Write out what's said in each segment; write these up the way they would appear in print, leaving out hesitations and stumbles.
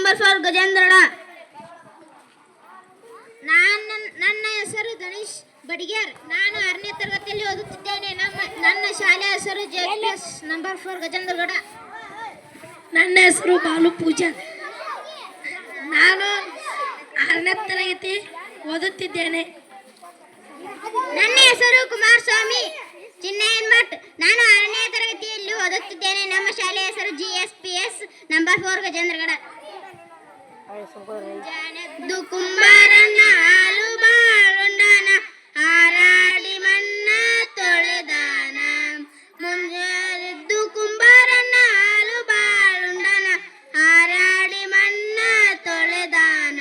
Number 4 ಗಜೇಂದ್ರಡ. ನನ್ನ ಹೆಸರು ಗಣೇಶ್ ಬಡಿಗೇರ್. ನಾನು 6ನೇ ತರಗತಿಯಲ್ಲಿ ಓದುತ್ತಿದ್ದೇನೆ. ನನ್ನ ಶಾಲೆಯ ಹೆಸರು JPS ನಂಬರ್ 4 ಗಜೇಂದ್ರಗಡ. ನನ್ನ ಹೆಸರು ಬಾಲು ಪೂಜಾ. ನಾನು 6ನೇ ತರಗತಿ ಓದುತ್ತಿದ್ದೇನೆ. ನನ್ನ ಹೆಸರು ಕುಮಾರಸ್ವಾಮಿ ಚಿನ್ನಯನ್ಮಠ್. ನಾನು 6ನೇ ತರಗತಿಯಲ್ಲಿ ಓದುತ್ತಿದ್ದೇನೆ. ನಮ್ಮ ಶಾಲೆಯ ಹೆಸರು GSPS ನಂಬರ್ 4 ಗಜೇಂದ್ರಗಡ. ಜಾನೆದ್ದು ಕುಂಬಾರಣ್ಣ ಹಾಲು ಬಾಳುಂಡನ ಹಾರಾಡಿ ಮಣ್ಣ ತೊಳೆದಾನ. ಮುಂಜಾನೆದ್ದು ಕುಂಬಾರಣ್ಣ ಹಾಲು ಬಾಳುಂಡನ ಹಾರಾಡಿ ಮಣ್ಣ ತೊಳೆದಾನ.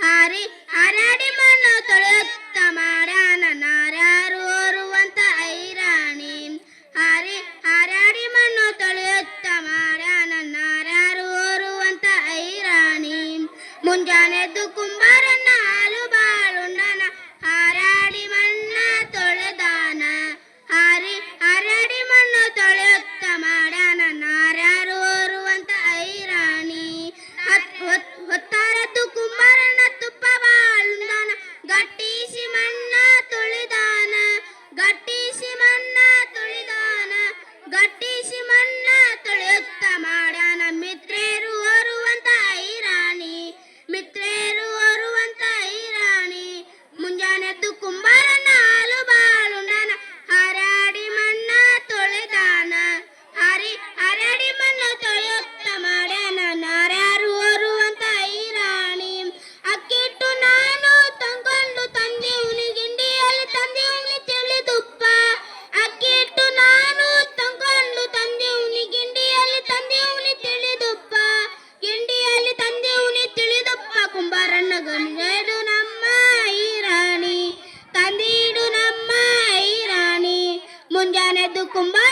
ಹಾರಾಡಿ ಮಣ್ಣು ತೊಳೆಯುತ್ತ ಮಾಡ್ಯಾನ ನಾರ್ಯಾರು ಓರುವಂತ ಐರಾಣಿ. ಹಾರಾಡಿ ಮಣ್ಣು ತೊಳೆಯುತ್ತ ಮಾಡ್ಯಾನ ನಾರ್ಯಾರು ಓರುವಂತ ಐರಾಣಿ. ಮುಂಜಾನೆದ್ದು ಕುಂಬಾರಣ್ಣ ಹಾಲು ಬಾಳುಂಡನ ಹಾರಾಡಿ ಮಣ್ಣ ತೊಳೆದಾನ. ಹಾರಾಡಿ ಮಣ್ಣು ತೊಳೆಯುತ್ತ ಮಾಡ್ಯಾನ ನಾರ್ಯಾರು ಓರುವಂತ ಐರಾಣಿ. ಹೊತ್ತಾರದ್ದು ಕುಂಬಾರಣ್ಣ ತುಪ್ಪ ಬಾಳುಂಡನ ಗಟ್ಟಿಸಿ ಮಣ್ಣ ತೊಳೆದಾನ. ಗಟ್ಟಿಸಿ ಮಣ್ಣ ತೊಳೆದಾನ. ಗಟ್ಟಿಸಿ ಮಣ್ಣ ತೊಳೆಯುತ್ತ ಮಾಡ್ಯಾನ ಮಿತ್ರೇರು ಓರುವಂತ ಐರಾಣಿ. ಮಿತ್ರೇರು ಓರುವಂತ ಐರಾಣಿ. ಮುಂಜಾನೆದ್ದು ಕುಂಬಾರಣ್ಣ ಹಾಲು ಬಾಳುಂಡನ ಹಾರಾಡಿ ಮಣ್ಣ ತೊಳೆದಾನ. ಹಾರಾಡಿ ಮಣ್ಣು ತೊಳೆಯುತ್ತ ಮಾಡ್ಯಾನ ನಾರ್ಯಾರು ಓರುವಂತ ಐರಾಣಿ. ಅಕ್ಕಿಟ್ಟು ನಾನು ತಂಗೊಂಡು ತಂದೆವ್ನಿ ಗಿಂಡಿಯಲ್ಲಿ ತಂದೆವ್ನಿ ತಿಳಿದುಪ್ಪ. ಅಕ್ಕಿಟ್ಟು ನಾನು ತಂಗೊಂಡು ತಂದೆವ್ನಿ ಗಿಂಡಿಯಲ್ಲಿ ತಂದೆವ್ನಿ ತಿಳಿದುಪ್ಪ. ಗಿಂಡಿಯಲ್ಲಿ ತಂದೆವ್ನಿ ತಿಳಿದುಪ್ಪ. ಕುಂಬಾರಣ್ಣ ಗಂಜೇದು ನಮ್ಮ ಐರಾಣಿ. ತಂದೀಡು ನಮ್ಮ ಐರಾಣಿ. ಮುಂಜಾನೆದ್ದು ಕುಂಬಾರ